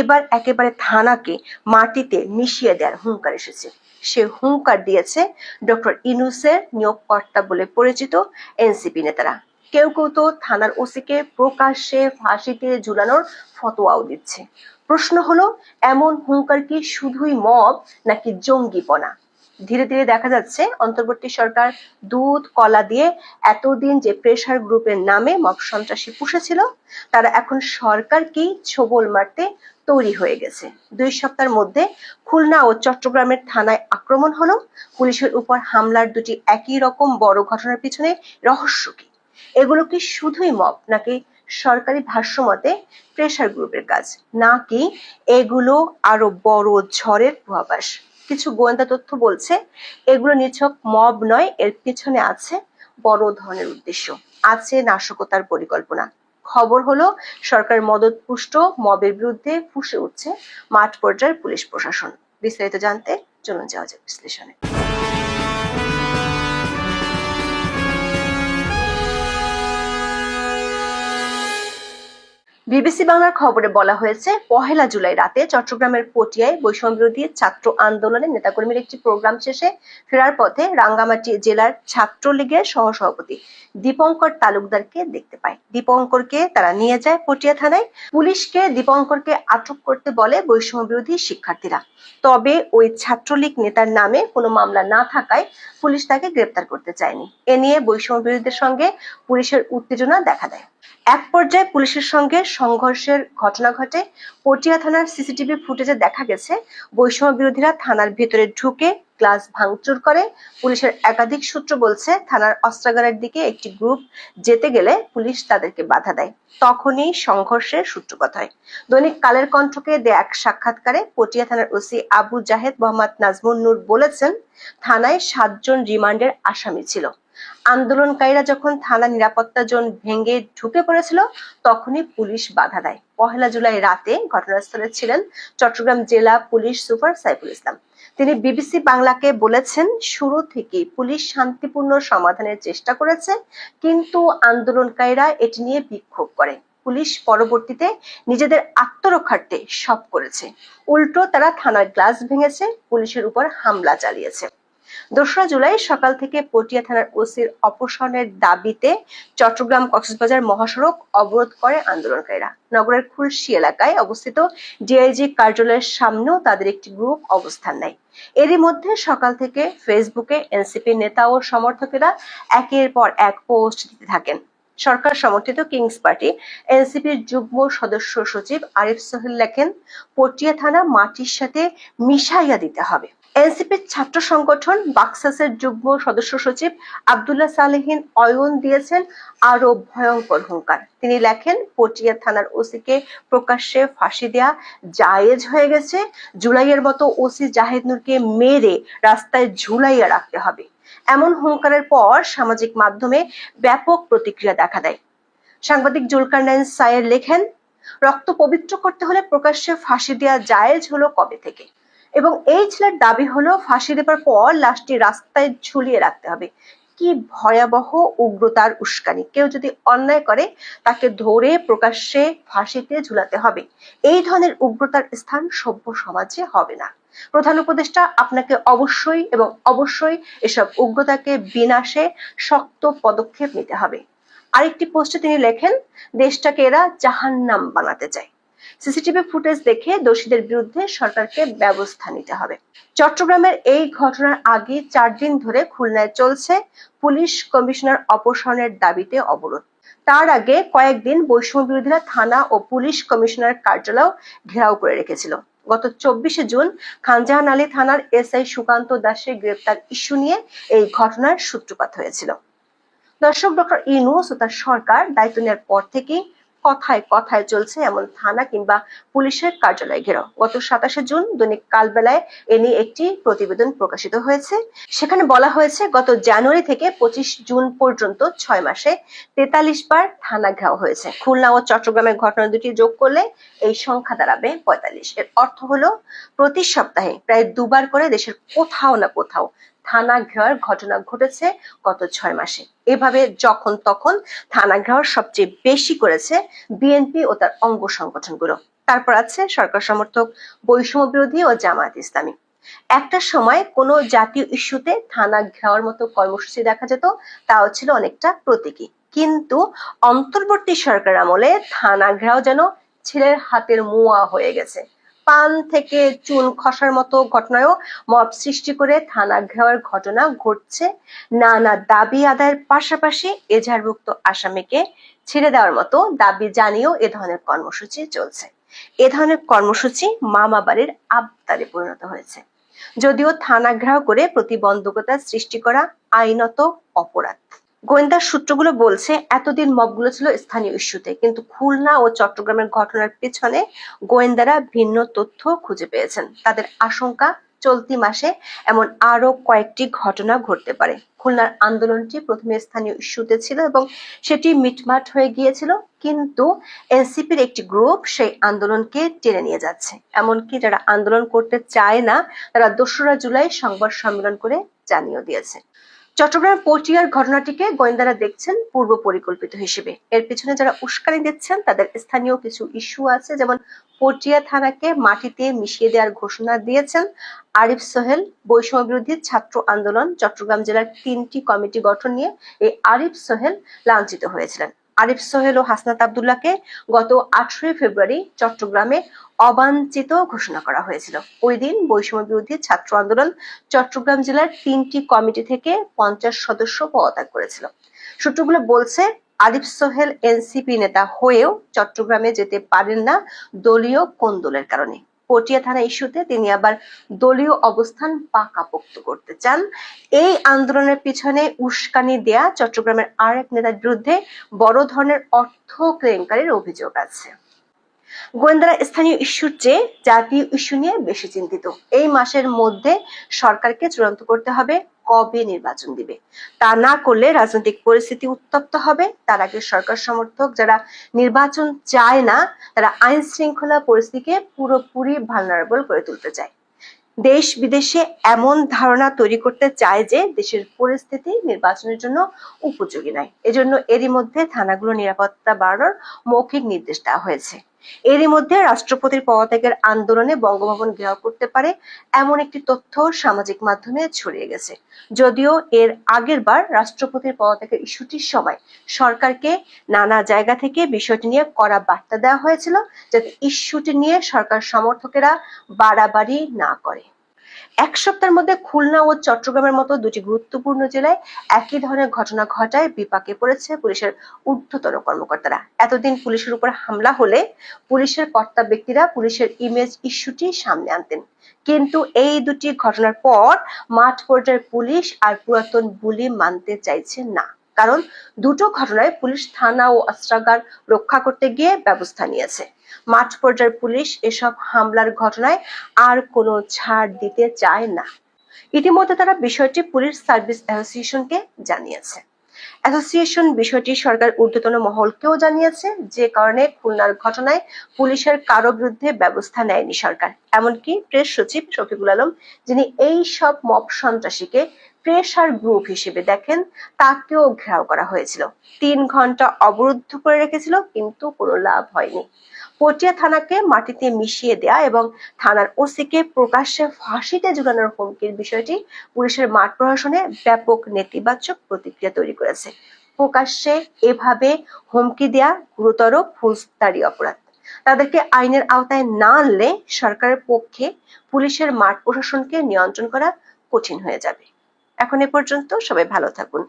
এবার একেবারে থানাকে মাটিতে মিশিয়ে দেওয়ার হুঙ্কার এসেছে। সে হুঙ্কার দিয়েছে ডক্টর ইউনূসের নিয়োগকর্তা বলে পরিচিত এনসিপি নেতারা। কেউ কেউ তো থানার ওসিকে প্রকাশ্যে ফাঁসিতে ঝুলানোর ফতোয়াও দিচ্ছে। প্রশ্ন হলো, এমন হুঙ্কার কি শুধুই মব নাকি জঙ্গিপনা? ধীরে ধীরে দেখা যাচ্ছে অন্তর্বর্তী সরকার দুধ কলা দিয়ে এতদিন যে প্রেসার গ্রুপের নামে মব সন্ত্রাসী পুষেছিল, তারা এখন সরকারকেই ছোবল মারতে তৈরি হয়ে গেছে। 2 সপ্তাহের মধ্যে খুলনা ও চট্টগ্রামের থানায় আক্রমণ হলো। পুলিশের উপর হামলার দুটি একই রকম বড় ঘটনার পিছনে রহস্য কি? এগুলো কি শুধুই মব নাকি সরকারি ভাষ্যমতে প্রেসার গ্রুপের কাজ, নাকি এগুলো আরো বড় ঝড়ের পূর্বাভাস? কিছু গোয়েন্দা তথ্য বলছে এগুলো নিছক মব নয়, এর পিছনে আছে বড় ধরনের উদ্দেশ্য, আছে নাশকতার পরিকল্পনা। খবর হলো সরকার মদতপুষ্ট মবের বিরুদ্ধে ফুঁসে উঠছে মাঠ পর্যায়ের পুলিশ প্রশাসন। বিস্তারিত জানতে চলুন যাওয়া যাক বিশ্লেষণে। বিবিসি বাংলার খবরে বলা হয়েছে, 1 জুলাই রাতে চট্টগ্রামের পটিয়ায় বৈষম্য বিরোধী ছাত্র আন্দোলনের নেতাকর্মীর একটি প্রোগ্রাম শেষে ফেরার পথে রাঙ্গামাটি জেলার ছাত্রলীগের সহসভাপতি দীপঙ্কর তালুকদারকে দেখতে পায়। দীপঙ্করকে তারা নিয়ে যায় পটিয়া থানায়। পুলিশকে দীপঙ্করকে আটক করতে বলে বৈষম্য বিরোধী শিক্ষার্থীরা। তবে ওই ছাত্রলীগ নেতার নামে কোনো মামলা না থাকায় পুলিশ তাকে গ্রেপ্তার করতে চায়নি। এ নিয়ে বৈষম্য বিরোধীদের সঙ্গে পুলিশের উত্তেজনা দেখা দেয়। এক পর্যায়ে পুলিশের সঙ্গে সংঘর্ষের ঘটনা ঘটে। পটিয়া থানার সিসিটিভি ফুটেজে দেখা গেছে বৈষম্য বিরোধীরা থানার ভেতরে ঢুকে গ্লাস ভাঙচুর করে। পুলিশের একাধিক সূত্র বলছে, থানার অস্ত্রাগারের দিকে একটি গ্রুপ যেতে গেলে পুলিশ তাদেরকে বাধা দেয়। তখনই সংঘর্ষের সূত্রপাত হয়। দৈনিক কালের কণ্ঠকে দেয়া এক সাক্ষাৎকারে পটিয়া থানার ওসি আবু জাহেদ মোহাম্মদ নাজমুন নূর বলেছেন, থানায় 7 জন রিমান্ডের আসামি ছিল। আন্দোলনকারীরা যখন থানা নিরাপত্তা জোন ভেঙে ঢুকে পড়েছিল, তখনই পুলিশ বাধা দেয়। 1 জুলাই রাতে ঘটনাস্থলে ছিলেন চট্টগ্রাম জেলা পুলিশ সুপার সাইফুল ইসলাম। তিনি বিবিসি বাংলাকে বলেছেন, শুরু থেকেই পুলিশ শান্তিপূর্ণ সমাধানের চেষ্টা করেছে, কিন্তু আন্দোলনকারীরা এটি নিয়ে বিক্ষোভ করে। পুলিশ পরবর্তীতে নিজেদের আত্মরক্ষার্থে সব করেছে। উল্টো তারা থানার গ্লাস ভেঙেছে, পুলিশের উপর হামলা চালিয়েছে। 2 জুলাই সকাল থেকে পটিয়া থানার ওসির অপসারণের দাবিতে চট্টগ্রাম কক্সবাজার মহাসড়ক অবরোধ করে আন্দোলনকারীরা। নগরের খুলশী এলাকায় অবস্থিত ডিআইজি কার্যালয়ের সামনেও তাদের একটি গ্রুপ অবস্থান নেয়। এরই মধ্যে সকাল থেকে ফেসবুকে এনসিপি নেতা ও সমর্থকেরা একের পর এক পোস্ট দিতে থাকেন। সরকার সমর্থিত কিংস পার্টি এনসিপির যুগ্ম সদস্য সচিব আরিফ সোহেল লেখেন, পটিয়া থানা মাটির সাথে মিশাইয়া দিতে হবে। এনসিপির ছাত্র সংগঠন বাকসাসের যুগ্ম সদস্য সচিব আব্দুল্লাহ সালেহিন অয়ন দিয়েছেন আরো ভয়ঙ্কর হুঙ্কার। তিনি লেখেন, পটিয়া থানার ওসিকে প্রকাশ্যে ফাঁসি দেয়া জায়েজ হয়ে গেছে। জুলাইয়ের মতো ওসি জাহেদ নূরকে মেরে রাস্তায় ঝুলাইয়া রাখতে হবে। এমন হুঙ্কারের পর সামাজিক মাধ্যমে ব্যাপক প্রতিক্রিয়া দেখা দেয়। সাংবাদিক জুলকারনাইন সায়ের লেখেন, রক্ত পবিত্র করতে হলে প্রকাশ্যে ফাঁসি দেয়া জায়েজ হলো কবে থেকে? এবং এই ছেলের দাবি হলো ফাঁসি দেবার পর লাশটি রাস্তায় ঝুলিয়ে রাখতে হবে। কি ভয়াবহ উগ্রতার উস্কানি! কেউ যদি অন্যায় করে তাকে ধরে প্রকাশ্যে ফাঁসিতে ঝুলাতে হবে। এই ধরনের উগ্রতার স্থান সভ্য সমাজে হবে না। প্রধান উপদেষ্টা, আপনাকে অবশ্যই এবং অবশ্যই এসব উগ্রতাকে বিনাশে শক্ত পদক্ষেপ নিতে হবে। আরেকটি পোস্টে তিনি লেখেন, দেশটাকে এরা জাহান্নাম বানাতে চায়। সিসিটিভি ফুটেজ দেখে দোষীদের বিরুদ্ধে সরকারকে ব্যবস্থা নিতে হবে। চট্টগ্রামের এই ঘটনার আগে 4 দিন ধরে খুলনায় চলছে পুলিশ কমিশনার অপসারণের দাবিতে অবরোধ। তার আগে কয়েকদিন বৈষম্য বিরোধীরা থানা ও পুলিশ কমিশনার কার্যালয় ঘেরাও করে রেখেছিল। গত 24 জুন খানজাহান আলী থানার এসআই সুকান্ত দাসের গ্রেপ্তার ইস্যু নিয়ে এই ঘটনার সূত্রপাত হয়েছিল। দর্শক, ডক্টর ইউনূস ও তার সরকার দায়িত্ব নেওয়ার পর থেকেই কথায় কথায় চলছে এমন থানা কিংবা পুলিশের কার্যালয় ঘেরাও। গত 27 জুন দৈনিক কালবেলায় এ নিয়ে একটি প্রতিবেদন প্রকাশিত হয়েছে। সেখানে বলা হয়েছে, গত জানুয়ারি থেকে 25 জুন পর্যন্ত 6 মাসে 43 বার থানা ঘেরাও হয়েছে। খুলনা ও চট্টগ্রামের ঘটনা দুটি যোগ করলে এই সংখ্যা দাঁড়াবে 45। এর অর্থ হলো প্রতি সপ্তাহে প্রায় 2 বার করে দেশের কোথাও না কোথাও থানা ঘেরাওয়ের ঘটনা ঘটেছে গত 6 মাসে। এভাবে যখন তখন থানা ঘেরাও সবচেয়ে বেশি করেছে বিএনপি ও তার অঙ্গ সংগঠনগুলো। তারপর আছে সরকার সমর্থক, বৈষম্য বিরোধী ও জামায়াত ইসলামী। একটা সময় কোনো জাতীয় ইস্যুতে থানা ঘেরাওয়ার মতো কর্মসূচি দেখা যেত, তাও ছিল অনেকটা প্রতীকী। কিন্তু অন্তর্বর্তী সরকার আমলে থানা ঘেরাও যেন ছেলের হাতের মুয়া হয়ে গেছে। পান থেকে চুন খসার মতো ঘটনায়ও মব সৃষ্টি করে থানা ঘেরাওয়ের ঘটনা ঘটছে। নানা দাবি আদায়ের পাশাপাশি এজাহারভুক্ত আসামিকে ছেড়ে দেওয়ার মতো দাবি জানিয়েও এ ধরনের কর্মসূচি চলছে। এ ধরনের কর্মসূচি মামা বাড়ির আবদারে পরিণত হয়েছে। যদিও থানা ঘেরাও করে প্রতিবন্ধকতা সৃষ্টি করা আইনত অপরাধ। গোয়েন্দা সূত্রগুলো বলছে এতদিন মবগুলো ছিল স্থানীয় ইস্যুতে, কিন্তু খুলনা ও চট্টগ্রামের ঘটনার পেছনে গোয়েন্দারা ভিন্ন তথ্য খুঁজে পেয়েছেন। তাদের আশঙ্কা চলতি মাসে এমন আরো কয়েকটি ঘটনা ঘটতে পারে। খুলনার আন্দোলনটি প্রথমে স্থানীয় ইস্যুতে ছিল এবং সেটি মিটমাট হয়ে গিয়েছিল, কিন্তু এনসিপির একটি গ্রুপ সেই আন্দোলনকে টেনে নিয়ে যাচ্ছে। এমনকি যারা আন্দোলন করতে চায় না তারা 2রা জুলাই সংবাদ সম্মেলন করে জানিয়ে দিয়েছে। চট্টগ্রাম পটিয়ার ঘটনাটিকে গোয়েন্দারা দেখছেন পূর্ব পরিকল্পিত হিসেবে। এর পিছনে যারা উস্কানি দিচ্ছেন তাদের স্থানীয় কিছু ইস্যু আছে, যেমন পটিয়া থানাকে মাটিতে মিশিয়ে দেওয়ার ঘোষণা দিয়েছেন আরিফ সোহেল। বৈষম্য বিরোধী ছাত্র আন্দোলন চট্টগ্রাম জেলার 3টি কমিটি গঠন নিয়ে এই আরিফ সোহেল লাঞ্ছিত হয়েছিলেন। আরিফ সোহেল ও হাসনাত আব্দুল্লাহকে গত 18 ফেব্রুয়ারি চট্টগ্রামে অবাঞ্ছিত ঘোষণা করা হয়েছিল। ওই দিন বৈষম্য বিরোধী ছাত্র আন্দোলন চট্টগ্রাম জেলার 3টি কমিটি থেকে 50 সদস্য পদত্যাগ করেছিল। সূত্রগুলো বলছে আরিফ সোহেল এনসিপি নেতা হয়েও চট্টগ্রামে যেতে পারেন না দলীয় কোন্দলের কারণে। পটিয়া থানা ইস্যুতে তিনি আবার দলীয় অবস্থান পাকাপোক্ত করতে চান। এই আন্দোলনের পিছনে উস্কানি দেয়া চট্টগ্রামের আরেক নেতার বিরুদ্ধে বড় ধরনের অর্থ কেলেঙ্কারির অভিযোগ আছে। গোয়েন্দারা স্থানীয় ইস্যুর চেয়ে জাতীয় ইস্যু নিয়ে বেশি চিন্তিত। এই মাসের মধ্যে সরকারকে চূড়ান্ত করতে হবে কবে নির্বাচন দিবে। তা না করলে রাজনৈতিক পরিস্থিতি উত্তপ্ত হবে। তার আগে সরকার সমর্থক যারা নির্বাচন চায় না তারা আইন শৃঙ্খলা পরিস্থিতিকে পুরোপুরি ভালনারেবল করে তুলতে চায়। দেশ বিদেশে এমন ধারণা তৈরি করতে চায় যে দেশের পরিস্থিতি নির্বাচনের জন্য উপযোগী নয়। এজন্য এরই মধ্যে থানাগুলোর নিরাপত্তা বাড়ানোর মৌখিক নির্দেশ দেওয়া হয়েছে। এরই মধ্যে রাষ্ট্রপতির পদত্যাগের আন্দোলনে বঙ্গভবন ঘেরাও করতে পারে এমন একটি তথ্য সামাজিক মাধ্যমে ছড়িয়ে গেছে। যদিও এর আগের বার রাষ্ট্রপতির পদত্যাগের ইস্যুটির সময় সরকারকে নানা জায়গা থেকে বিষয়টি নিয়ে কড়া বার্তা দেওয়া হয়েছিল, যাতে ইস্যুটি নিয়ে সরকার সমর্থকেরা বাড়াবাড়ি না করে। এক সপ্তাহের মধ্যে খুলনা ও চট্টগ্রামের মতো দুটি গুরুত্বপূর্ণ জেলায় একই ধরনের ঘটনা ঘটায় বিপাকে পড়েছে পুলিশের ঊর্ধ্বতন কর্মকর্তারা। এতদিন পুলিশের উপর হামলা হলে পুলিশের কর্তা ব্যক্তিরা পুলিশের ইমেজ ইস্যুটি সামনে আনতেন, কিন্তু এই দুটি ঘটনার পর মাঠ পর্যায়ের পুলিশ আর পুরাতন বুলি মানতে চাইছে না। কারণ দুটো ঘটনায় পুলিশ থানা ও অস্ত্রাগার রক্ষা করতে গিয়ে ব্যবস্থা নিয়েছে। মাঠ পর্যায়ের পুলিশ এসব হামলার ঘটনায় আর কোনো ছাড় দিতে চায় না। ইতিমধ্যে তারা বিষয়টি পুলিশ সার্ভিস অ্যাসোসিয়েশনকে জানিয়েছে। অ্যাসোসিয়েশন বিষয়টি সরকার ঊর্ধ্বতন মহলকেও জানিয়েছে, যে কারণে খুলনার ঘটনায় পুলিশের কারো বিরুদ্ধে ব্যবস্থা নেয়নি সরকার। এমনকি প্রেস সচিব শফিকুল আলম, যিনি এই সব মব সন্ত্রাসীকে প্রেসার গ্রুপ হিসেবে দেখেন, তাকেও ঘেরাও করা হয়েছিল। 3 ঘন্টা অবরুদ্ধ করে রেখেছিল, কিন্তু কোনো লাভ হয়নি। পটিয়া থানাকে মাটিতে মিশিয়ে দেয়া এবং থানার ওসিকে প্রকাশ্যে ফাঁসিতে ঝুলানোর হুমকির বিষয়টি পুলিশের মাঠ প্রশাসনে ব্যাপক নেতিবাচক প্রতিক্রিয়া তৈরি করেছে। প্রকাশ্যে এভাবে হুমকি দেয়া গুরুতর ফৌজদারি অপরাধ। তাদেরকে আইনের আওতায় না আনলে সরকারের পক্ষে পুলিশের মাঠ প্রশাসনকে নিয়ন্ত্রণ করা কঠিন হয়ে যাবে। এখন এ পর্যন্ত, সবাই ভালো থাকুন।